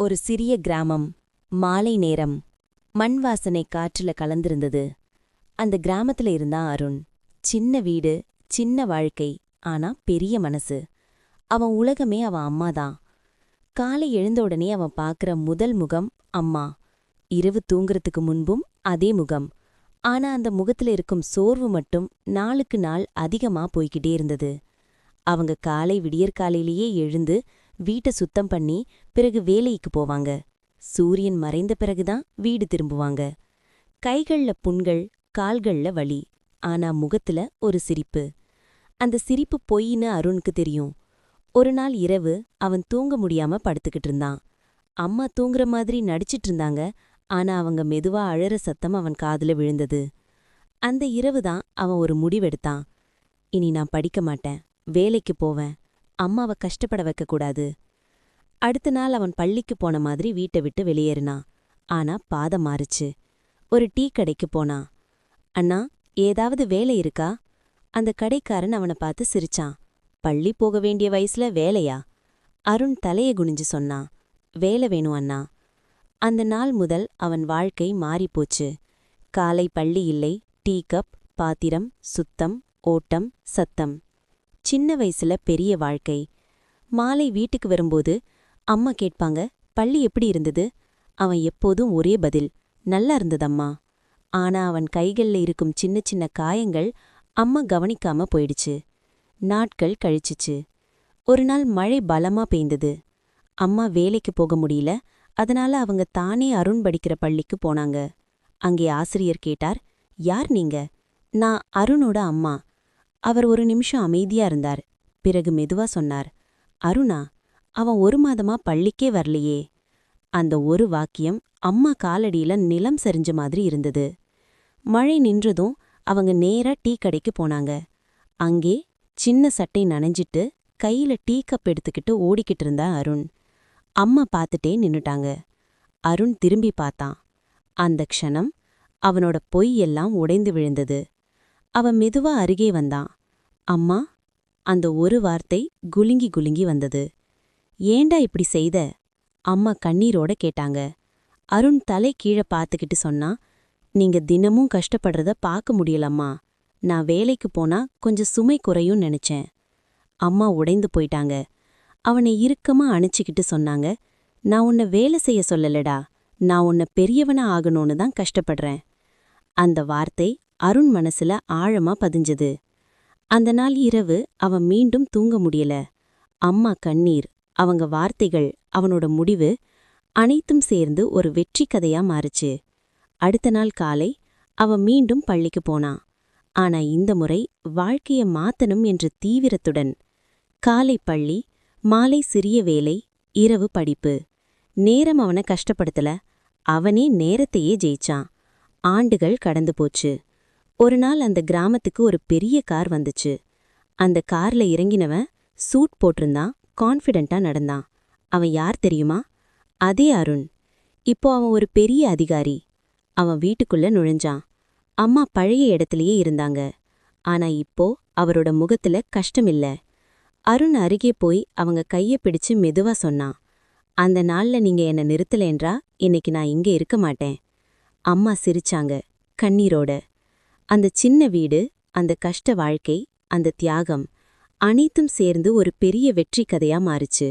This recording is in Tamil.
ஒரு சிறிய கிராமம். மாலை நேரம். மண் வாசனை காற்றுல கலந்திருந்தது. அந்த கிராமத்துல இருந்தான் அருண். சின்ன வீடு, சின்ன வாழ்க்கை, ஆனா பெரிய மனசு. அவன் உலகமே அவன் அம்மாதான். காலை எழுந்த உடனே அவன் பார்க்கற முதல் முகம் அம்மா. இரவு தூங்குறதுக்கு முன்பும் அதே முகம். ஆனா அந்த முகத்துல இருக்கும் சோர்வு மட்டும் நாளுக்கு நாள் அதிகமா போய்கிட்டே இருந்தது. அவங்க காலை விடியற்காலையிலேயே எழுந்து வீட்டை சுத்தம் பண்ணி பிறகு வேலைக்கு போவாங்க. சூரியன் மறைந்த பிறகுதான் வீடு திரும்புவாங்க. கைகள்ல புண்கள், கால்கள்ல வலி, ஆனா முகத்துல ஒரு சிரிப்பு. அந்த சிரிப்பு பொய்ன்னு அருணுக்கு தெரியும். ஒரு நாள் இரவு அவன் தூங்க முடியாம படுத்துக்கிட்டு இருந்தான். அம்மா தூங்குற மாதிரி நடிச்சிட்டு இருந்தாங்க. ஆனா அவங்க மெதுவா அழற சத்தம் அவன் காதுல விழுந்தது. அந்த இரவுதான் அவன் ஒரு முடிவெடுத்தான். இனி நான் படிக்க மாட்டேன், வேலைக்கு போவேன், அம்மாவை கஷ்டப்பட வைக்கக்கூடாது. அடுத்த நாள் அவன் பள்ளிக்கு போன மாதிரி வீட்டை விட்டு வெளியேறினான். ஆனா பாதம் மாறுச்சு. ஒரு டீ கடைக்கு போனான். அண்ணா, ஏதாவது வேலை இருக்கா? அந்த கடைக்காரன் அவனை பார்த்து சிரிச்சான். பள்ளி போக வேண்டிய வயசுல வேலையா? அருண் தலைய குனிஞ்சு சொன்னான், வேலை வேணும் அண்ணா. அந்த நாள் முதல் அவன் வாழ்க்கை மாறிப்போச்சு. காலை பள்ளி இல்லை, டீ கப், பாத்திரம், சுத்தம், ஓட்டம், சத்தம். சின்ன வயசுல பெரிய வாழ்க்கை. மாலை வீட்டுக்கு வரும்போது அம்மா கேட்பாங்க, பள்ளி எப்படி இருந்தது? அவன் எப்போதும் ஒரே பதில், நல்லா இருந்ததம்மா. ஆனா அவன் கைகள்ல இருக்கும் சின்ன சின்ன காயங்கள் அம்மா கவனிக்காம போயிடுச்சு. நாட்கள் கழிச்சுச்சு. ஒரு நாள் மழை பலமா பெய்ந்தது. அம்மா வேலைக்கு போக முடியல. அதனால அவங்க தானே அருண் படிக்கிற பள்ளிக்கு போனாங்க. அங்கே ஆசிரியர் கேட்டார், யார் நீங்க? நான் அருணோட அம்மா. அவர் ஒரு நிமிஷம் அமைதியா இருந்தார். பிறகு மெதுவா சொன்னார், அருணா, அவன் 1 மாதமா பள்ளிக்கே வரலையே. அந்த ஒரு வாக்கியம் அம்மா காலடியில நிலம் சரிஞ்ச மாதிரி இருந்தது. மழை நின்றதும் அவங்க நேரா டீ கடைக்கு போனாங்க. அங்கே சின்ன சட்டை நனைஞ்சிட்டு கையில டீ கப் எடுத்துக்கிட்டு ஓடிக்கிட்டு இருந்தா அருண். அம்மா பார்த்துட்டே நின்னுட்டாங்க. அருண் திரும்பி பார்த்தான். அந்த க்ஷணம் அவனோட பொய் எல்லாம் உடைந்து விழுந்தது. அவன் மெதுவா அருகே வந்தான். அம்மா. அந்த ஒரு வார்த்தை குலுங்கி குலுங்கி வந்தது. ஏண்டா இப்படி செய்த? அம்மா கண்ணீரோட கேட்டாங்க. அருண் தலை கீழே பார்த்துக்கிட்டு சொன்னா, நீங்க தினமும் கஷ்டப்படுறத பார்க்க முடியலம்மா. நான் வேலைக்கு போனா கொஞ்சம் சுமை குறையும் நினைச்சேன். அம்மா உடைந்து போயிட்டாங்க. அவனை இறுக்கமா அணைச்சிக்கிட்டு சொன்னாங்க, நான் உன்னை வேலை செய்ய சொல்லலடா, நான் உன்னை பெரியவனா ஆகணும்னு தான் கஷ்டப்படுறேன். அந்த வார்த்தை அருண் மனசுல ஆழமா பதிஞ்சது. அந்த நாள் இரவு அவன் மீண்டும் தூங்க முடியல. அம்மா கண்ணீர், அவங்க வார்த்தைகள், அவனோட முடிவு அனைத்தும் சேர்ந்து ஒரு வெற்றி கதையா மாறுச்சு. அடுத்த நாள் காலை அவன் மீண்டும் பள்ளிக்கு போனான். ஆனா இந்த முறை வாழ்க்கைய மாத்தணும் என்ற தீவிரத்துடன். காலை பள்ளி, மாலை சிறிய வேலை, இரவு படிப்பு. நேரம் அவனை கஷ்டப்படுத்தல, அவனே நேரத்தையே ஜெயிச்சான். ஆண்டுகள் கடந்து போச்சு. ஒரு நாள் அந்த கிராமத்துக்கு ஒரு பெரிய கார் வந்துச்சு. அந்த கார்ல இறங்கினவன் சூட் போட்டிருந்தான், கான்ஃபிடென்ட்டா நடந்தான். அவன் யார் தெரியுமா? அதே அருண். இப்போ அவன் ஒரு பெரிய அதிகாரி. அவன் வீட்டுக்குள்ள நுழைஞ்சான். அம்மா பழைய இடத்துலயே இருந்தாங்க. ஆனா இப்போ அவரோட முகத்துல கஷ்டமில்ல. அருண் அருகே போய் அவங்க கைய பிடிச்சு மெதுவா சொன்னான், அந்த நாள்ல நீங்க என்ன நிறுத்தலேன்றா இன்னைக்கு நான் இங்க இருக்க மாட்டேன். அம்மா சிரிச்சாங்க, கண்ணீரோட. அந்த சின்ன வீடு, அந்த கஷ்ட வாழ்க்கை, அந்த தியாகம் அனைத்தும் சேர்ந்து ஒரு பெரிய வெற்றி கதையா மாறுச்சு.